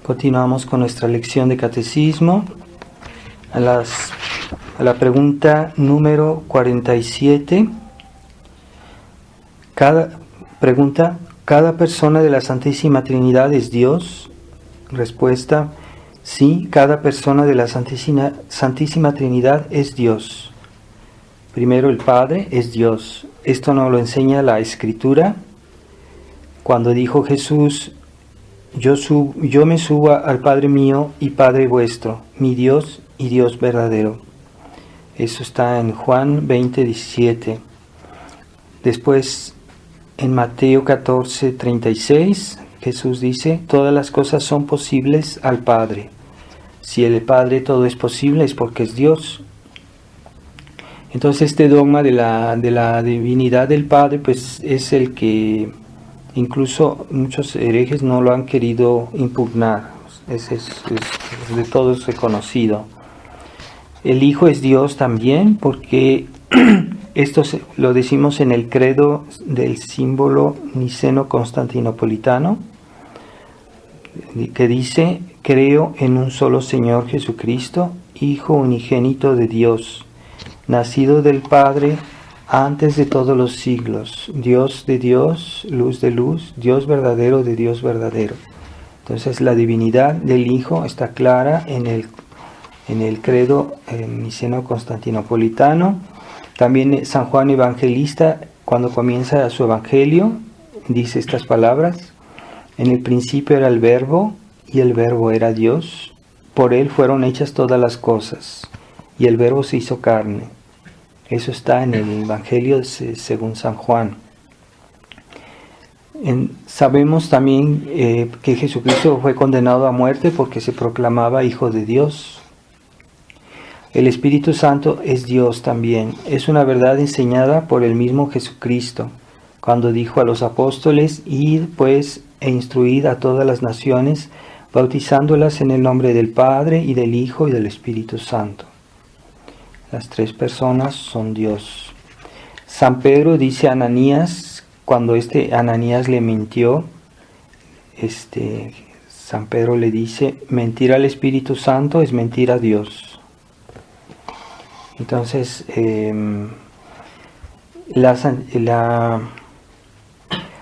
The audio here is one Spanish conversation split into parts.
Continuamos con nuestra lección de catecismo. A la pregunta número 47. ¿Cada persona de la Santísima Trinidad es Dios? Respuesta: sí, cada persona de la Santísima Trinidad es Dios. Primero, el Padre es Dios. Esto nos lo enseña la Escritura. Cuando dijo Jesús: yo me subo al Padre mío y Padre vuestro, mi Dios y Dios verdadero. Eso está en Juan 20:17. Después, en Mateo 14:36, Jesús dice: todas las cosas son posibles al Padre. Si el Padre todo es posible, es porque es Dios. Entonces, este dogma de la divinidad del Padre, pues es el que incluso muchos herejes no lo han querido impugnar. Es de todos reconocido. El Hijo es Dios también, porque esto lo decimos en el credo del símbolo niceno-constantinopolitano, que dice: creo en un solo Señor Jesucristo, Hijo unigénito de Dios, nacido del Padre antes de todos los siglos, Dios de Dios, luz de luz, Dios verdadero de Dios verdadero. Entonces, la divinidad del Hijo está clara en el credo niceno-constantinopolitano. También San Juan Evangelista, cuando comienza su evangelio, dice estas palabras: en el principio era el Verbo, y el Verbo era Dios. Por él fueron hechas todas las cosas, y el Verbo se hizo carne. Eso está en el Evangelio según San Juan. Sabemos también que Jesucristo fue condenado a muerte porque se proclamaba Hijo de Dios. El Espíritu Santo es Dios también. Es una verdad enseñada por el mismo Jesucristo, cuando dijo a los apóstoles: id pues e instruid a todas las naciones, bautizándolas en el nombre del Padre, y del Hijo, y del Espíritu Santo. Las tres personas son Dios. San Pedro dice a Ananías, cuando Ananías le mintió, San Pedro le dice: mentir al Espíritu Santo es mentir a Dios. Entonces,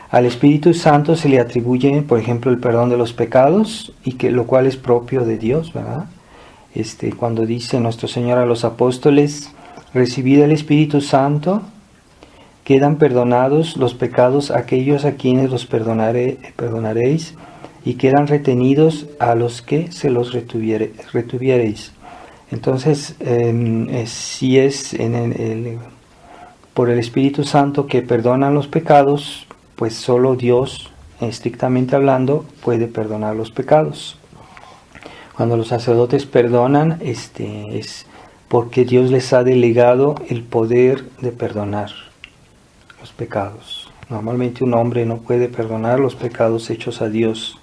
al Espíritu Santo se le atribuye, por ejemplo, el perdón de los pecados, lo cual es propio de Dios, ¿verdad? Cuando dice nuestro Señor a los apóstoles: recibid el Espíritu Santo, quedan perdonados los pecados aquellos a quienes los perdonaréis, y quedan retenidos a los que se los retuviereis. Entonces, si es por el Espíritu Santo que perdonan los pecados, pues solo Dios, estrictamente hablando, puede perdonar los pecados. Cuando los sacerdotes perdonan, es porque Dios les ha delegado el poder de perdonar los pecados. Normalmente un hombre no puede perdonar los pecados hechos a Dios.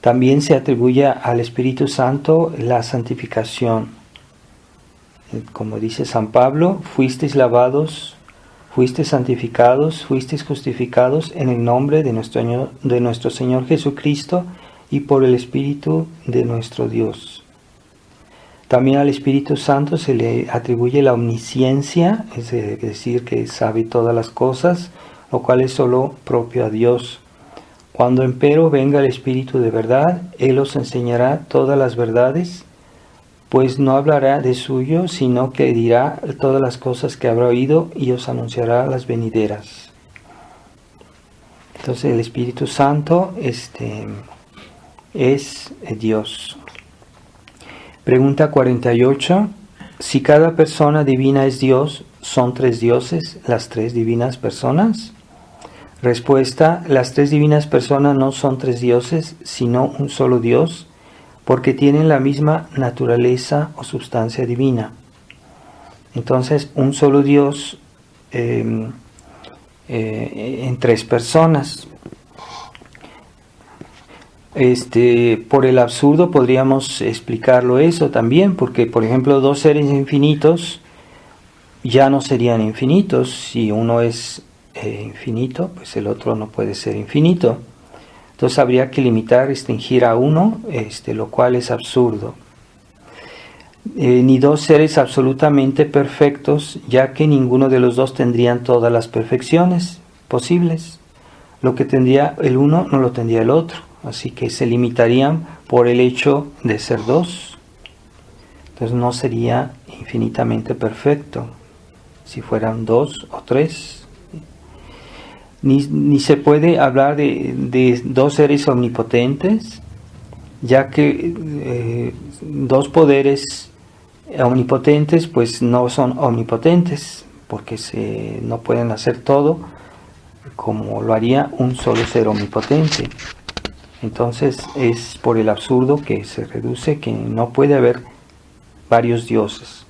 También se atribuye al Espíritu Santo la santificación. Como dice San Pablo: fuisteis lavados, fuisteis santificados, fuisteis justificados en el nombre de nuestro Señor Jesucristo, y por el Espíritu de nuestro Dios. También al Espíritu Santo se le atribuye la omnisciencia, es decir, que sabe todas las cosas, lo cual es solo propio a Dios. Cuando empero venga el Espíritu de verdad, Él os enseñará todas las verdades, pues no hablará de suyo, sino que dirá todas las cosas que habrá oído, y os anunciará las venideras. Entonces, el Espíritu Santo es Dios. Pregunta 48. Si cada persona divina es Dios, ¿son tres dioses las tres divinas personas? Respuesta: las tres divinas personas no son tres dioses, sino un solo Dios, porque tienen la misma naturaleza o substancia divina. Entonces, un solo Dios en tres personas. Por el absurdo podríamos explicarlo eso también, porque por ejemplo dos seres infinitos ya no serían infinitos. Si uno es infinito, pues el otro no puede ser infinito. Entonces habría que limitar, restringir a uno, lo cual es absurdo. Ni dos seres absolutamente perfectos, ya que ninguno de los dos tendrían todas las perfecciones posibles. Lo que tendría el uno no lo tendría el otro, así que se limitarían por el hecho de ser dos. Entonces no sería infinitamente perfecto si fueran dos o tres. Ni se puede hablar de dos seres omnipotentes, ya que dos poderes omnipotentes pues no son omnipotentes, porque no pueden hacer todo como lo haría un solo ser omnipotente. Entonces es por el absurdo que se reduce que no puede haber varios dioses.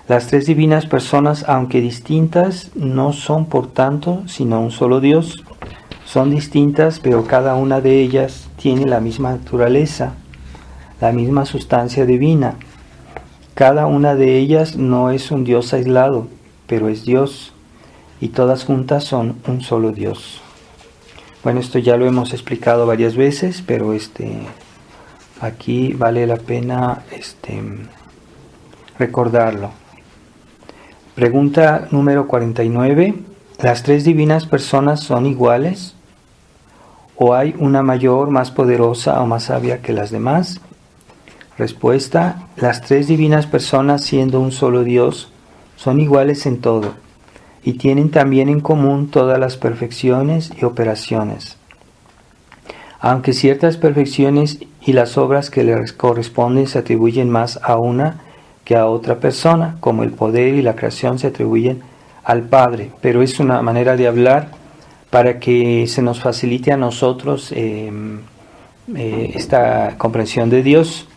Las tres divinas personas, aunque distintas, no son por tanto sino un solo Dios. Son distintas, pero cada una de ellas tiene la misma naturaleza, la misma sustancia divina. Cada una de ellas no es un Dios aislado, pero es Dios, y todas juntas son un solo Dios. Bueno, esto ya lo hemos explicado varias veces, pero aquí vale la pena recordarlo. Pregunta número 49. ¿Las tres divinas personas son iguales? ¿O hay una mayor, más poderosa o más sabia que las demás? Respuesta. Las tres divinas personas, siendo un solo Dios, son iguales en todo, y tienen también en común todas las perfecciones y operaciones. Aunque ciertas perfecciones y las obras que les corresponden se atribuyen más a una que a otra persona, como el poder y la creación se atribuyen al Padre, pero es una manera de hablar para que se nos facilite a nosotros esta comprensión de Dios,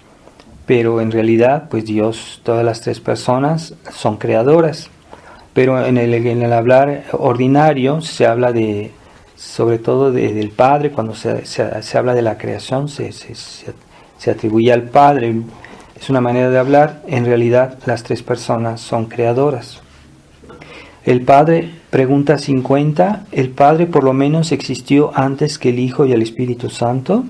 pero en realidad pues Dios, todas las tres personas son creadoras, pero en el hablar ordinario se habla sobre todo del Padre. Cuando se habla de la creación se atribuye al Padre. Es una manera de hablar. En realidad las tres personas son creadoras. El Padre, pregunta 50, ¿el Padre por lo menos existió antes que el Hijo y el Espíritu Santo?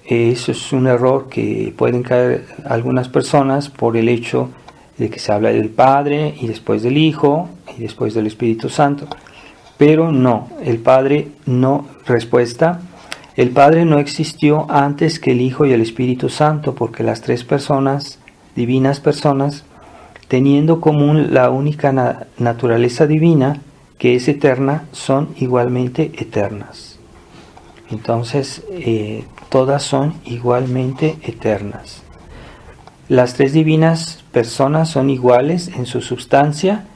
Eso es un error que pueden caer algunas personas por el hecho de que se habla del Padre y después del Hijo y después del Espíritu Santo. Pero no, el Padre no. Respuesta. El Padre no existió antes que el Hijo y el Espíritu Santo, porque las tres personas, divinas personas, teniendo común la única naturaleza divina, que es eterna, son igualmente eternas. Entonces, todas son igualmente eternas. Las tres divinas personas son iguales en su sustancia,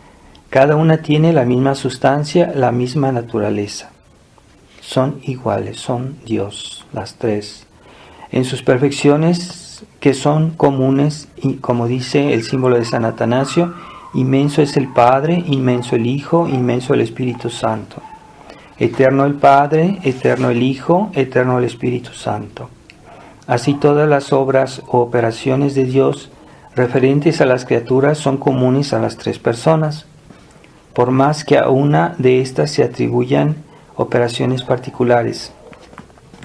cada una tiene la misma sustancia, la misma naturaleza. Son iguales, son Dios, las tres. En sus perfecciones que son comunes, y como dice el símbolo de San Atanasio, inmenso es el Padre, inmenso el Hijo, inmenso el Espíritu Santo. Eterno el Padre, eterno el Hijo, eterno el Espíritu Santo. Así todas las obras o operaciones de Dios referentes a las criaturas son comunes a las tres personas, por más que a una de estas se atribuyan operaciones particulares.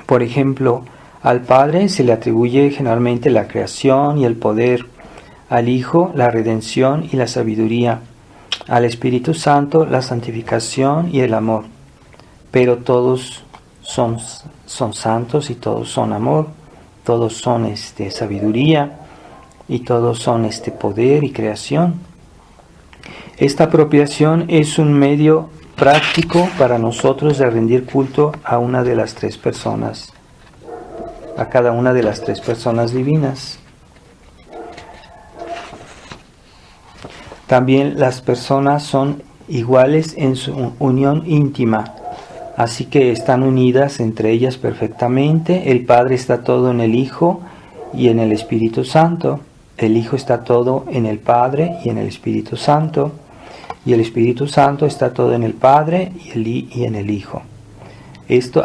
Por ejemplo, al Padre se le atribuye generalmente la creación y el poder, al Hijo la redención y la sabiduría, al Espíritu Santo la santificación y el amor. Pero todos son santos y todos son amor, todos son sabiduría y todos son poder y creación. Esta apropiación es un medio práctico para nosotros de rendir culto a una de las tres personas, a cada una de las tres personas divinas. También las personas son iguales en su unión íntima, así que están unidas entre ellas perfectamente. El Padre está todo en el Hijo y en el Espíritu Santo. El Hijo está todo en el Padre y en el Espíritu Santo. Y el Espíritu Santo está todo en el Padre y en el Hijo.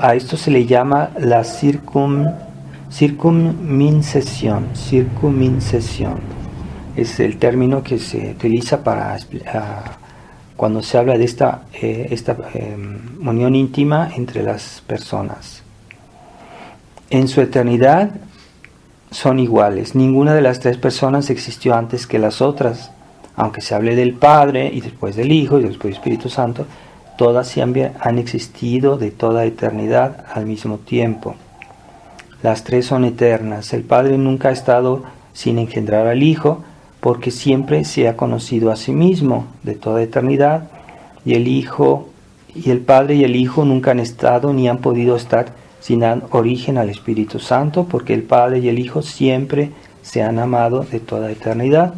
A esto se le llama la circunmincesión. Circunmincesión es el término que se utiliza cuando se habla de esta unión íntima entre las personas. En su eternidad son iguales. Ninguna de las tres personas existió antes que las otras. Aunque se hable del Padre y después del Hijo y después del Espíritu Santo, todas siempre han existido de toda eternidad al mismo tiempo. Las tres son eternas. El Padre nunca ha estado sin engendrar al Hijo, porque siempre se ha conocido a sí mismo de toda eternidad, y el Padre y el Hijo nunca han estado ni han podido estar sin dar origen al Espíritu Santo, porque el Padre y el Hijo siempre se han amado de toda eternidad.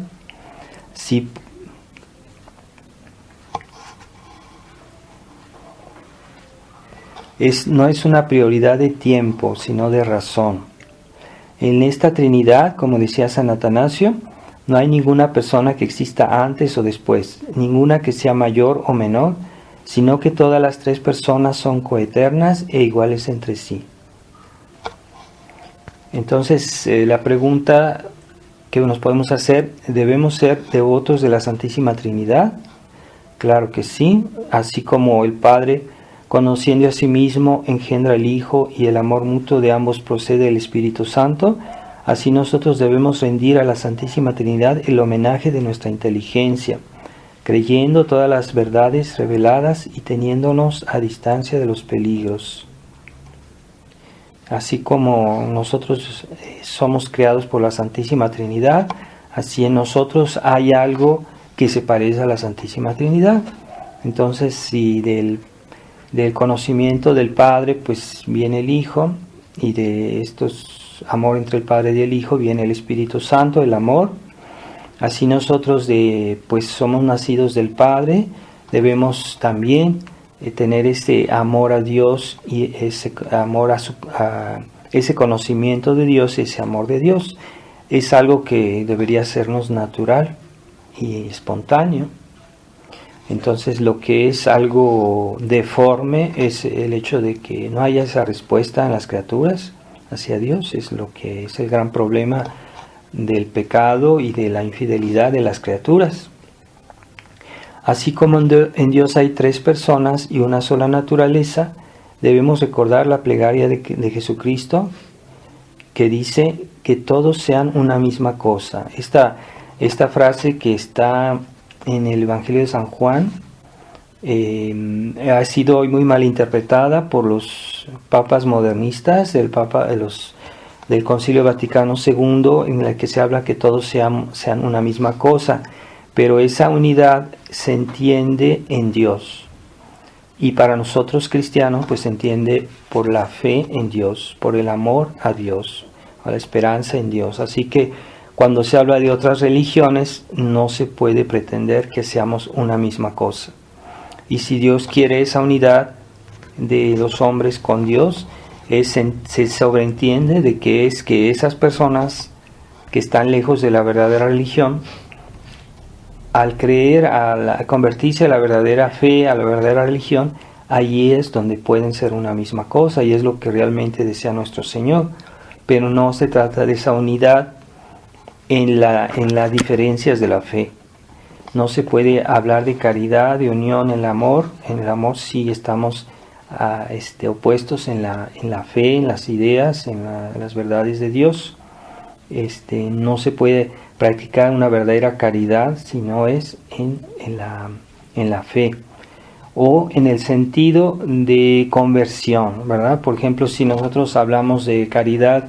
Sí. No es una prioridad de tiempo, sino de razón. En esta Trinidad, como decía San Atanasio, no hay ninguna persona que exista antes o después, ninguna que sea mayor o menor, sino que todas las tres personas son coeternas e iguales entre sí. Entonces, la pregunta que nos podemos hacer, ¿debemos ser devotos de la Santísima Trinidad? Claro que sí, así como el Padre, conociendo a sí mismo, engendra el Hijo y el amor mutuo de ambos procede del Espíritu Santo, así nosotros debemos rendir a la Santísima Trinidad el homenaje de nuestra inteligencia, creyendo todas las verdades reveladas y teniéndonos a distancia de los peligros. Así como nosotros somos creados por la Santísima Trinidad, así en nosotros hay algo que se parece a la Santísima Trinidad. Entonces, si del conocimiento del Padre, pues viene el Hijo, y de estos amor entre el Padre y el Hijo viene el Espíritu Santo, el amor. Así nosotros pues somos nacidos del Padre, debemos también tener ese amor a Dios y ese amor a ese conocimiento de Dios, ese amor de Dios. Es algo que debería sernos natural y espontáneo. Entonces, lo que es algo deforme es el hecho de que no haya esa respuesta en las criaturas hacia Dios. Es lo que es el gran problema del pecado y de la infidelidad de las criaturas. Así como en Dios hay tres personas y una sola naturaleza, debemos recordar la plegaria de Jesucristo, que dice que todos sean una misma cosa. Esta frase que está en el Evangelio de San Juan ha sido hoy muy mal interpretada por los papas modernistas, del Concilio Vaticano II, en la que se habla que todos sean una misma cosa, pero esa unidad se entiende en Dios, y para nosotros cristianos pues se entiende por la fe en Dios, por el amor a Dios, a la esperanza en Dios. Así que cuando se habla de otras religiones no se puede pretender que seamos una misma cosa, y si Dios quiere esa unidad de los hombres con Dios, se sobreentiende de que es que esas personas que están lejos de la verdadera religión, al creer, al convertirse a la verdadera fe, a la verdadera religión, allí es donde pueden ser una misma cosa, y es lo que realmente desea nuestro Señor. Pero no se trata de esa unidad en las diferencias de la fe. No se puede hablar de caridad, de unión en el amor. En el amor sí estamos opuestos en la fe, en las ideas, en las verdades de Dios. No se puede practicar una verdadera caridad si no es en la fe, o en el sentido de conversión, ¿verdad? Por ejemplo, si nosotros hablamos de caridad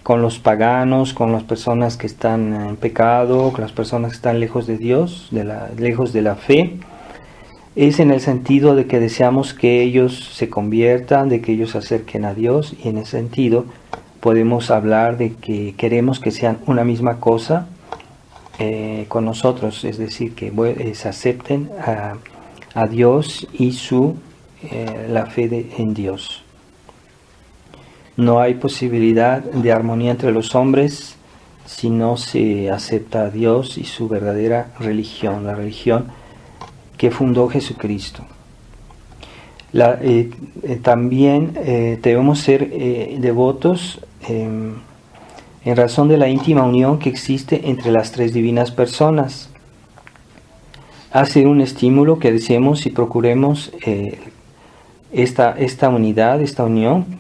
con los paganos, con las personas que están en pecado, con las personas que están lejos de Dios, lejos de la fe, es en el sentido de que deseamos que ellos se conviertan, de que ellos se acerquen a Dios, y en ese sentido podemos hablar de que queremos que sean una misma cosa con nosotros, es decir, que se acepten a Dios y la fe en Dios. No hay posibilidad de armonía entre los hombres si no se acepta a Dios y su verdadera religión, la religión que fundó Jesucristo. También debemos ser devotos en razón de la íntima unión que existe entre las tres divinas personas. ha sido un estímulo que deseemos y procuremos esta unidad, esta unión.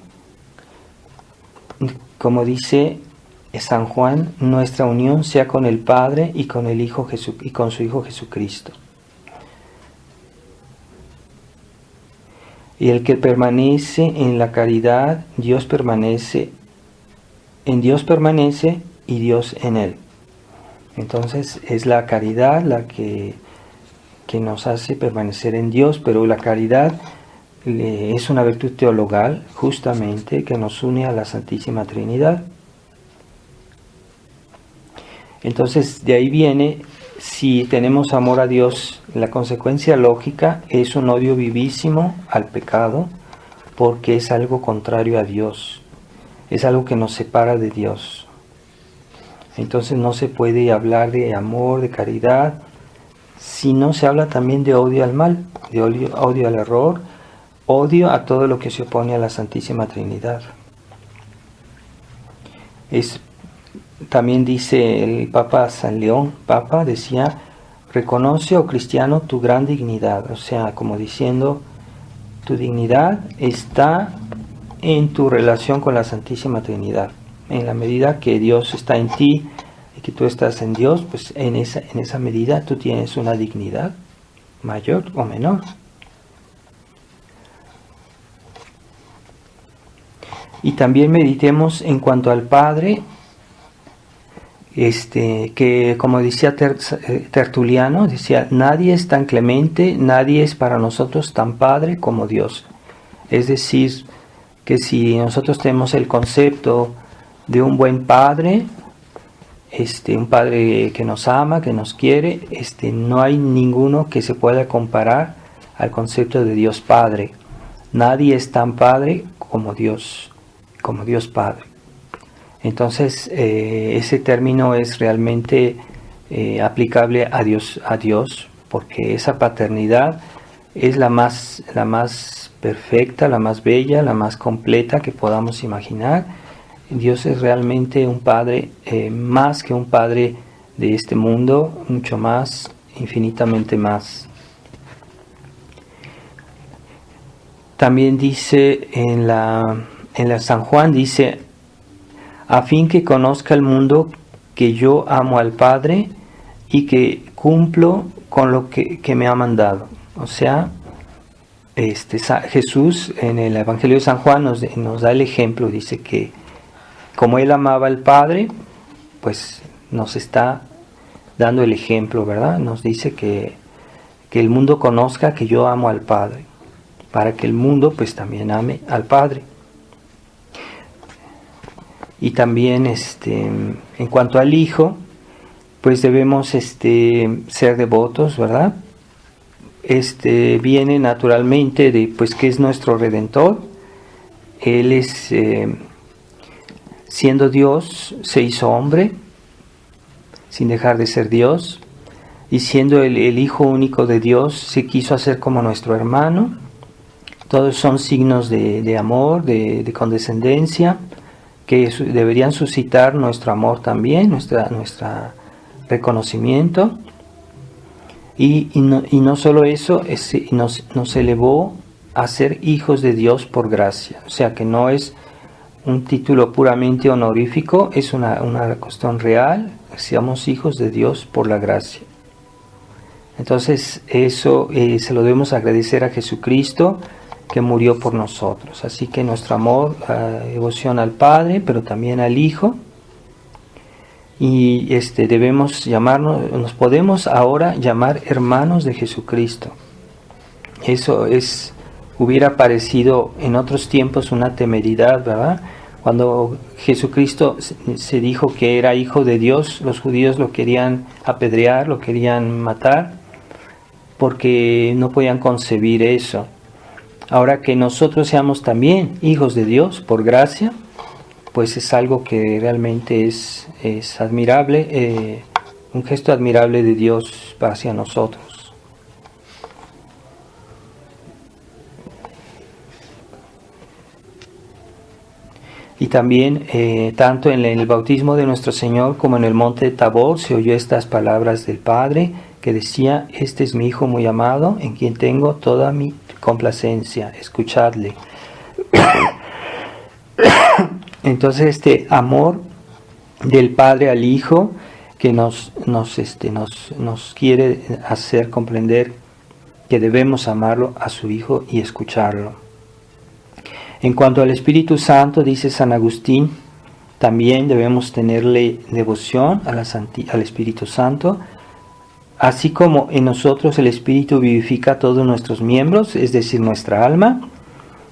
Como dice San Juan, nuestra unión sea con el Padre y con el Hijo y con su Hijo Jesucristo. Y el que permanece en la caridad, Dios permanece y Dios en él. Entonces es la caridad la que nos hace permanecer en Dios, pero la caridad es una virtud teologal justamente que nos une a la Santísima Trinidad. Entonces de ahí viene, si tenemos amor a Dios, la consecuencia lógica es un odio vivísimo al pecado, porque es algo contrario a Dios, es algo que nos separa de Dios. Entonces no se puede hablar de amor, de caridad, si no se habla también de odio al mal, de odio al error, odio a todo lo que se opone a la Santísima Trinidad. También dice el Papa San León, decía, reconoce, oh cristiano, tu gran dignidad. O sea, como diciendo, tu dignidad está en tu relación con la Santísima Trinidad. En la medida que Dios está en ti y que tú estás en Dios, pues en esa medida tú tienes una dignidad mayor o menor. Y también meditemos en cuanto al Padre, que como decía Tertuliano, decía, nadie es tan clemente, nadie es para nosotros tan Padre como Dios. Es decir, que si nosotros tenemos el concepto de un buen Padre, un Padre que nos ama, que nos quiere, no hay ninguno que se pueda comparar al concepto de Dios Padre. Nadie es tan Padre como Dios Padre. Entonces, ese término es realmente aplicable a Dios, porque esa paternidad es la más perfecta, la más bella, la más completa que podamos imaginar. Dios es realmente un Padre, más que un Padre de este mundo, mucho más, infinitamente más. También dice en la San Juan, dice, a fin que conozca el mundo que yo amo al Padre y que cumplo con lo que me ha mandado. O sea, Jesús en el Evangelio de San Juan nos da el ejemplo, dice que como Él amaba al Padre, pues nos está dando el ejemplo, ¿verdad? Nos dice que el mundo conozca que yo amo al Padre, para que el mundo pues también ame al Padre. Y también en cuanto al Hijo, pues debemos ser devotos, ¿verdad? Viene naturalmente de pues que es nuestro Redentor. Él es siendo Dios, se hizo hombre, sin dejar de ser Dios, y siendo el Hijo único de Dios, se quiso hacer como nuestro hermano. Todos son signos de amor, de condescendencia, que deberían suscitar nuestro amor también, nuestra reconocimiento. Y no solo eso, nos elevó a ser hijos de Dios por gracia. O sea que no es un título puramente honorífico, es una cuestión real, seamos hijos de Dios por la gracia. Entonces eso se lo debemos agradecer a Jesucristo, que murió por nosotros. Así que nuestro amor, devoción al Padre, pero también al Hijo. Y debemos nos podemos ahora llamar hermanos de Jesucristo. Eso hubiera parecido en otros tiempos una temeridad, ¿verdad? Cuando Jesucristo se dijo que era hijo de Dios, los judíos lo querían apedrear, lo querían matar, porque no podían concebir eso. Ahora que nosotros seamos también hijos de Dios por gracia, pues es algo que realmente es admirable, un gesto admirable de Dios hacia nosotros. Y también, tanto en el bautismo de nuestro Señor como en el monte de Tabor, se oyó estas palabras del Padre, que decía: este es mi Hijo muy amado, en quien tengo toda mi complacencia, escuchadle. Entonces este amor del Padre al Hijo que nos quiere hacer comprender que debemos amarlo a su Hijo y escucharlo. En cuanto al Espíritu Santo, dice San Agustín, también debemos tenerle devoción al Espíritu Santo, así como en nosotros el Espíritu vivifica todos nuestros miembros, es decir, nuestra alma.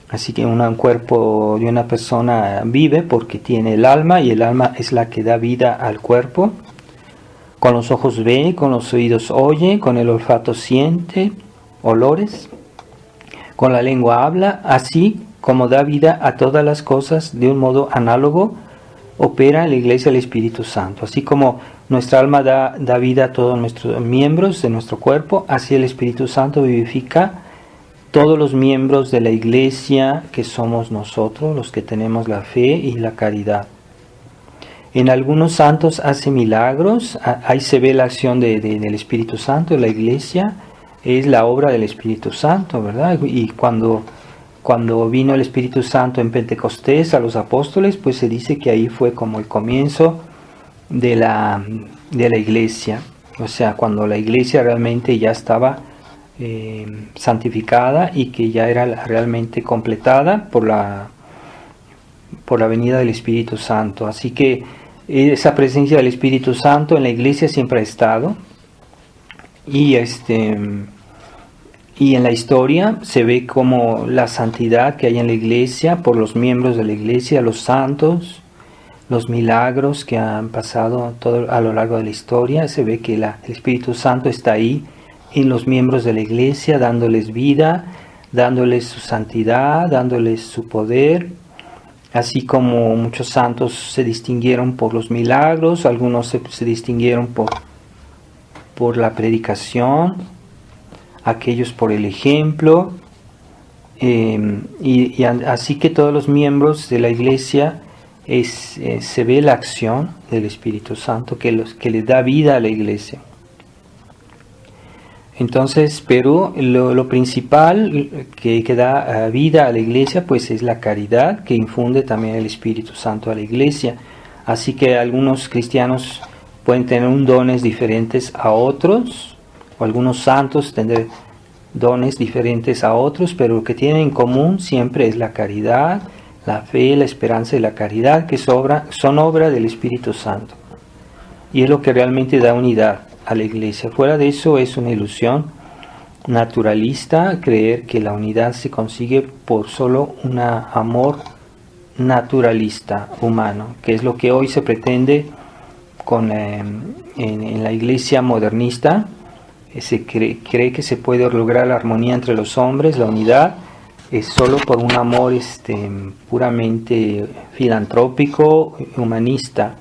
Así que un cuerpo de una persona vive porque tiene el alma, y el alma es la que da vida al cuerpo. Con los ojos ve, con los oídos oye, con el olfato siente olores, con la lengua habla, así como da vida a todas las cosas de un modo análogo, opera en la Iglesia el Espíritu Santo. Así como nuestra alma da vida a todos nuestros miembros de nuestro cuerpo, así el Espíritu Santo vivifica todos los miembros de la Iglesia, que somos nosotros, los que tenemos la fe y la caridad. En algunos santos hace milagros, ahí se ve la acción del Espíritu Santo en la Iglesia, es la obra del Espíritu Santo, ¿verdad? Y cuando vino el Espíritu Santo en Pentecostés a los apóstoles, pues se dice que ahí fue como el comienzo de la Iglesia. O sea, cuando la Iglesia realmente ya estaba santificada y que ya era realmente completada por la venida del Espíritu Santo. Así que esa presencia del Espíritu Santo en la Iglesia siempre ha estado, y en la historia se ve como la santidad que hay en la Iglesia por los miembros de la Iglesia, los santos, los milagros que han pasado a lo largo de la historia. Se ve que el Espíritu Santo está ahí en los miembros de la Iglesia, dándoles vida, dándoles su santidad, dándoles su poder. Así como muchos santos se distinguieron por los milagros, algunos se distinguieron por la predicación, aquellos por el ejemplo, y así que todos los miembros de la Iglesia se ve la acción del Espíritu Santo que le da vida a la Iglesia. Entonces, pero lo principal que da vida a la Iglesia, pues es la caridad, que infunde también el Espíritu Santo a la Iglesia. Así que algunos cristianos pueden tener dones diferentes a otros, o algunos santos tener dones diferentes a otros, pero lo que tienen en común siempre es la caridad, la fe, la esperanza y la caridad, que son obra del Espíritu Santo. Y es lo que realmente da unidad a la Iglesia. Fuera de eso es una ilusión naturalista creer que la unidad se consigue por solo un amor naturalista humano, que es lo que hoy se pretende en la Iglesia modernista. Se cree que se puede lograr la armonía entre los hombres, la unidad, solo por un amor puramente filantrópico, humanista,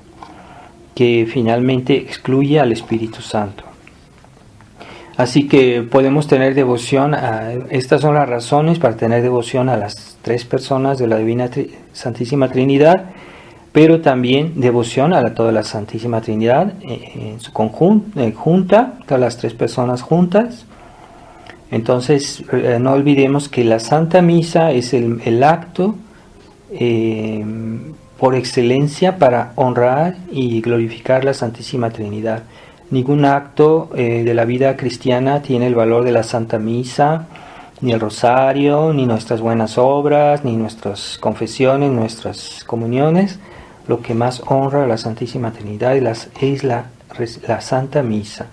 que finalmente excluye al Espíritu Santo. Así que podemos tener devoción estas son las razones para tener devoción a las tres personas de la Divina Santísima Trinidad, pero también devoción a toda la Santísima Trinidad en su junta, todas las tres personas juntas. Entonces no olvidemos que la Santa Misa es el acto por excelencia para honrar y glorificar la Santísima Trinidad. Ningún acto de la vida cristiana tiene el valor de la Santa Misa, ni el rosario, ni nuestras buenas obras, ni nuestras confesiones, nuestras comuniones. Lo que más honra a la Santísima Trinidad es la Santa Misa.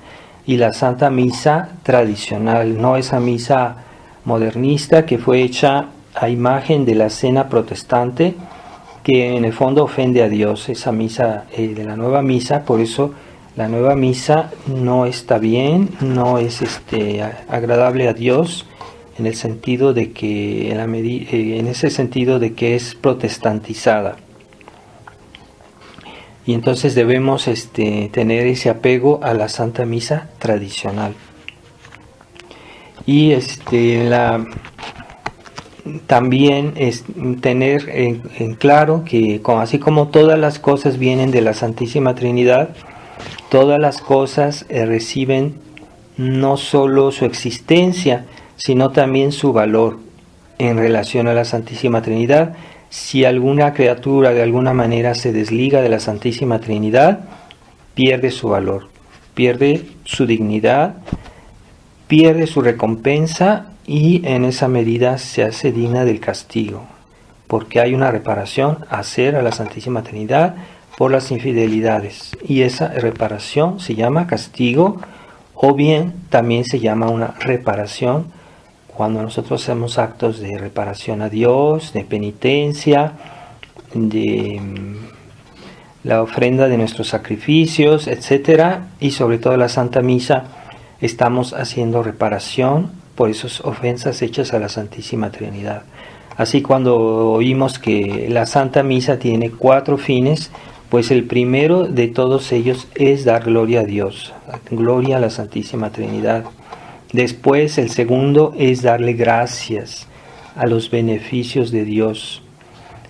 Y la Santa Misa tradicional, no esa misa modernista que fue hecha a imagen de la cena protestante, que en el fondo ofende a Dios, esa misa de la nueva misa. Por eso la nueva misa no está bien, no es agradable a Dios, en el sentido de que en ese sentido de que es protestantizada. Y entonces debemos tener ese apego a la Santa Misa tradicional. Y también tener en claro que así como todas las cosas vienen de la Santísima Trinidad, todas las cosas reciben no solo su existencia, sino también su valor en relación a la Santísima Trinidad. Si alguna criatura de alguna manera se desliga de la Santísima Trinidad, pierde su valor, pierde su dignidad, pierde su recompensa y en esa medida se hace digna del castigo, porque hay una reparación a hacer a la Santísima Trinidad por las infidelidades, y esa reparación se llama castigo, o bien también se llama una reparación cuando nosotros hacemos actos de reparación a Dios, de penitencia, de la ofrenda de nuestros sacrificios, etcétera, y sobre todo la Santa Misa, estamos haciendo reparación por esas ofensas hechas a la Santísima Trinidad. Así, cuando oímos que la Santa Misa tiene 4 fines, pues el primero de todos ellos es dar gloria a Dios, gloria a la Santísima Trinidad. Después, el segundo es darle gracias a los beneficios de Dios.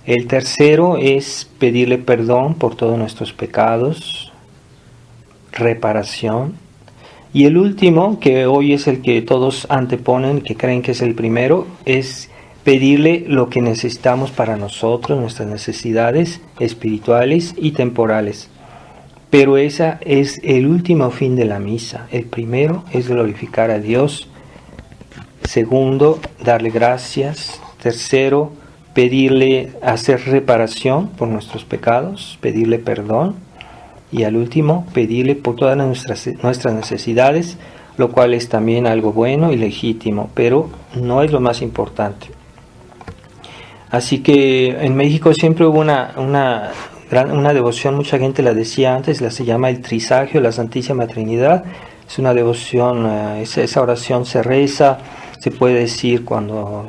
El tercero es pedirle perdón por todos nuestros pecados, reparación. Y el último, que hoy es el que todos anteponen, que creen que es el primero, es pedirle lo que necesitamos para nosotros, nuestras necesidades espirituales y temporales. Pero ese es el último fin de la misa. El primero es glorificar a Dios. Segundo, darle gracias. Tercero, pedirle, hacer reparación por nuestros pecados, pedirle perdón. Y al último, pedirle por todas nuestras necesidades, lo cual es también algo bueno y legítimo, pero no es lo más importante. Así que en México siempre hubo una devoción, mucha gente la decía antes, se llama el Trisagio, la Santísima Trinidad. Es una devoción, esa oración se reza, se puede decir cuando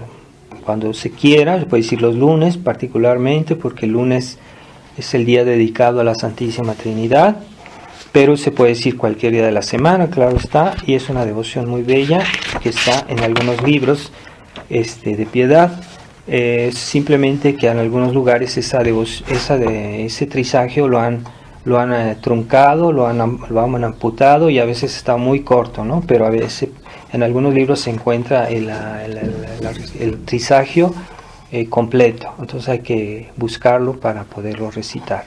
se quiera, se puede decir los lunes particularmente, porque el lunes es el día dedicado a la Santísima Trinidad, pero se puede decir cualquier día de la semana, claro está, y es una devoción muy bella que está en algunos libros de piedad. Simplemente que en algunos lugares ese trisagio lo han truncado, lo han amputado y a veces está muy corto, ¿no? Pero a veces en algunos libros se encuentra el trisagio completo, entonces hay que buscarlo para poderlo recitar.